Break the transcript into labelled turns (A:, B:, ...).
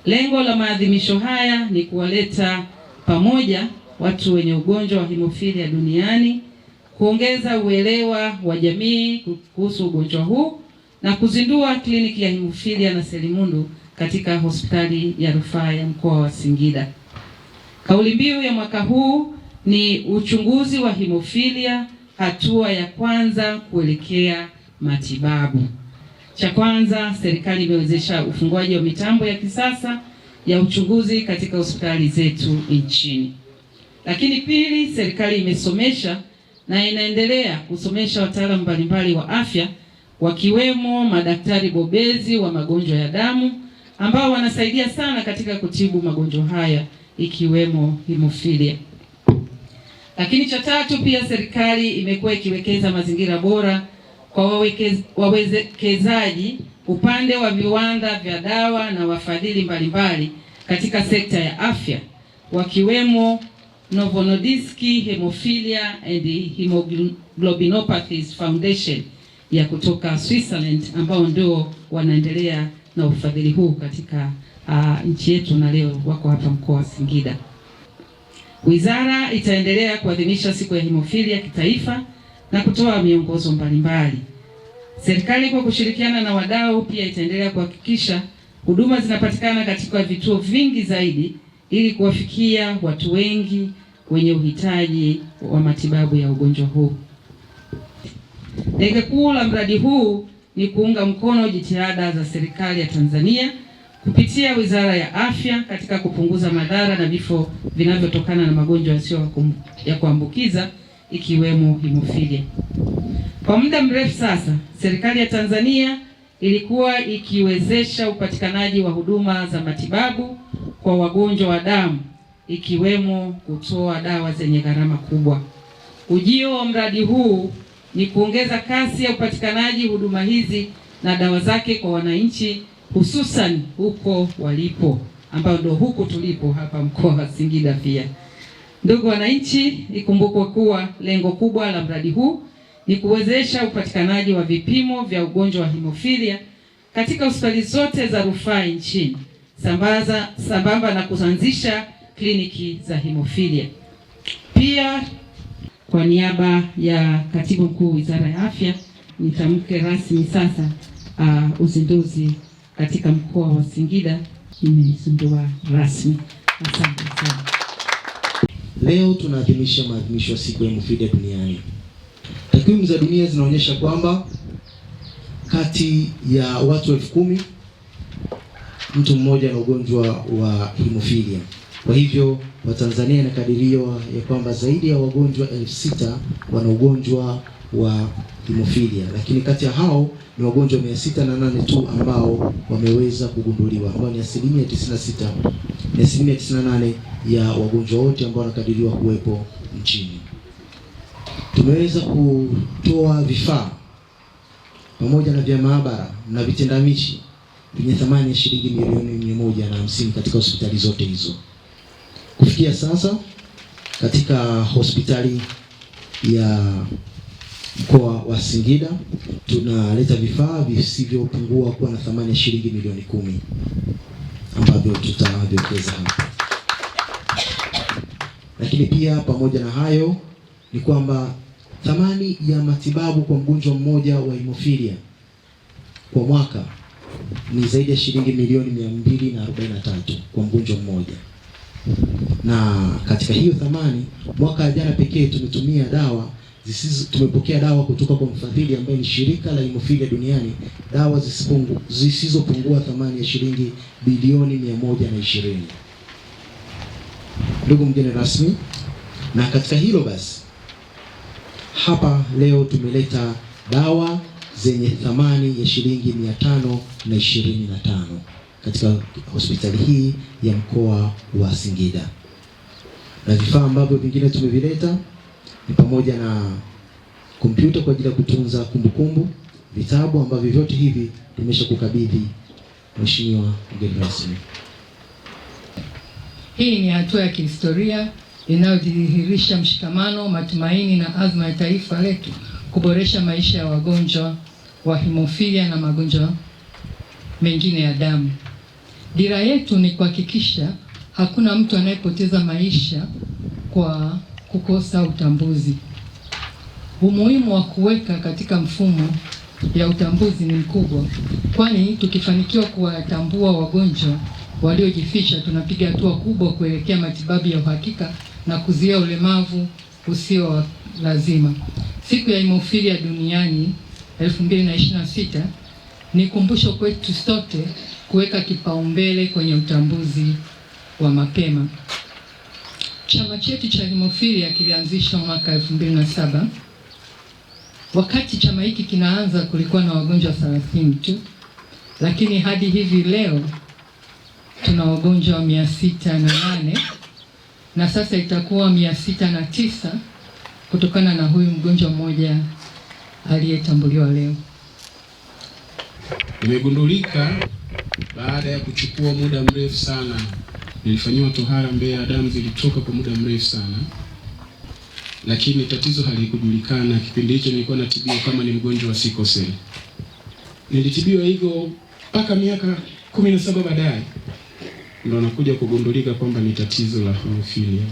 A: Lengo la maadhimisho haya ni kuwaleta pamoja watu wenye ugonjwa wa hemophilia duniani, kuongeza uelewa wa jamii kuhusu ugonjwa huu na kuzindua kliniki ya hemophilia na selimundu katika hospitali ya rufaa ya mkoa wa Singida. Kauli mbiu ya mwaka huu ni uchunguzi wa hemophilia, hatua ya kwanza kuelekea matibabu. Cha kwanza, serikali imewezesha ufunguaji wa mitambo ya kisasa ya uchunguzi katika hospitali zetu nchini. Lakini pili, serikali imesomesha na inaendelea kusomesha wataalamu mbalimbali wa afya wakiwemo madaktari bobezi wa magonjwa ya damu ambao wanasaidia sana katika kutibu magonjwa haya ikiwemo hemophilia. Lakini cha tatu, pia serikali imekuwa ikiwekeza mazingira bora kwa wawekezaji upande wa viwanda vya dawa na wafadhili mbalimbali katika sekta ya afya wakiwemo Novo Nordisk Hemophilia and Hemoglobinopathies Foundation ya kutoka Switzerland ambao ndio wanaendelea na ufadhili huu katika nchi yetu na leo wako hapa mkoa wa Singida. Wizara itaendelea kuadhimisha siku ya hemophilia kitaifa na kutoa miongozo mbalimbali. Serikali kwa kushirikiana na wadau pia itaendelea kuhakikisha huduma zinapatikana katika vituo vingi zaidi ili kuwafikia watu wengi wenye uhitaji wa matibabu ya ugonjwa huu. Lengo kuu la mradi huu ni kuunga mkono jitihada za serikali ya Tanzania kupitia Wizara ya Afya katika kupunguza madhara na vifo vinavyotokana na magonjwa yasiyo ya kuambukiza ikiwemo hemophilia. Kwa muda mrefu sasa, serikali ya Tanzania ilikuwa ikiwezesha upatikanaji wa huduma za matibabu kwa wagonjwa wa damu ikiwemo kutoa dawa zenye gharama kubwa. Ujio wa mradi huu ni kuongeza kasi ya upatikanaji huduma hizi na dawa zake kwa wananchi, hususan huko walipo, ambao ndio huku tulipo hapa mkoa wa Singida pia. Ndugu wananchi, ikumbukwe kuwa lengo kubwa la mradi huu ni kuwezesha upatikanaji wa vipimo vya ugonjwa wa hemophilia katika hospitali zote za rufaa nchini, sambamba na kuanzisha kliniki za hemophilia. Pia kwa niaba ya Katibu Mkuu Wizara ya Afya, nitamke rasmi sasa uzinduzi katika mkoa wa Singida. Nimezindua rasmi. Asante sana.
B: Leo tunaadhimisha maadhimisho ya siku ya hemophilia duniani. Takwimu za dunia zinaonyesha kwamba kati ya watu 10,000 mtu mmoja ana ugonjwa wa hemophilia. Kwa hivyo Watanzania inakadiriwa ya kwamba zaidi ya wagonjwa 6,000 wana ugonjwa wa hemophilia, lakini kati ya hao ni wagonjwa 608 tu ambao wameweza kugunduliwa, ambao ni 96%, ni 98% ya wagonjwa wote ambao wanakadiriwa kuwepo nchini. Tumeweza kutoa vifaa pamoja na vya maabara na vitendamishi vyenye thamani ya shilingi milioni 150 katika hospitali zote hizo. Kufikia sasa katika hospitali ya mkoa wa Singida tunaleta vifaa visivyopungua kuwa na thamani ya shilingi milioni 10 ambavyo tutaviwekeza hapa. Lakini pia pamoja na hayo ni kwamba thamani ya matibabu kwa mgonjwa mmoja wa hemophilia kwa mwaka ni zaidi ya shilingi milioni 243 kwa mgonjwa mmoja. Na katika hiyo thamani, mwaka jana pekee tumepokea dawa kutoka kwa mfadhili ambaye ni shirika la hemophilia duniani, dawa zisizopungua thamani ya shilingi bilioni 120. Ndugu mgeni rasmi, na katika hilo basi hapa leo tumeleta dawa zenye thamani ya shilingi 525 katika hospitali hii ya mkoa wa Singida. Na vifaa ambavyo vingine tumevileta ni pamoja na kompyuta kwa ajili ya kutunza kumbukumbu, vitabu ambavyo vyote hivi tumeshakukabidhi Mheshimiwa mgeni rasmi.
C: Hii ni hatua ya kihistoria inayodhihirisha mshikamano, matumaini na azma ya taifa letu kuboresha maisha ya wagonjwa wa hemophilia na magonjwa mengine ya damu. Dira yetu ni kuhakikisha hakuna mtu anayepoteza maisha kwa kukosa utambuzi. Umuhimu wa kuweka katika mfumo ya utambuzi ni mkubwa, kwani tukifanikiwa kuwatambua wagonjwa waliojificha, tunapiga hatua kubwa kuelekea matibabu ya uhakika na kuzuia ulemavu usio lazima. Siku ya Hemophilia Duniani 2026 ni kumbusho kwetu sote kuweka kipaumbele kwenye utambuzi wa mapema. Chama chetu cha Hemophilia kilianzishwa mwaka 2007. Wakati chama hiki kinaanza kulikuwa na wagonjwa 30 tu, lakini hadi hivi leo tuna wagonjwa 608 na sasa itakuwa 609 kutokana na huyu mgonjwa mmoja aliyetambuliwa leo.
D: Imegundulika baada ya kuchukua muda mrefu sana. Nilifanyiwa tohara Mbeya, damu zilitoka kwa muda mrefu sana, lakini tatizo halikujulikana. Kipindi hicho nilikuwa natibiwa kama ni mgonjwa wa sickle cell. Nilitibiwa hivyo mpaka miaka 17 baadaye ndio nakuja kugundulika kwamba ni tatizo la hemophilia.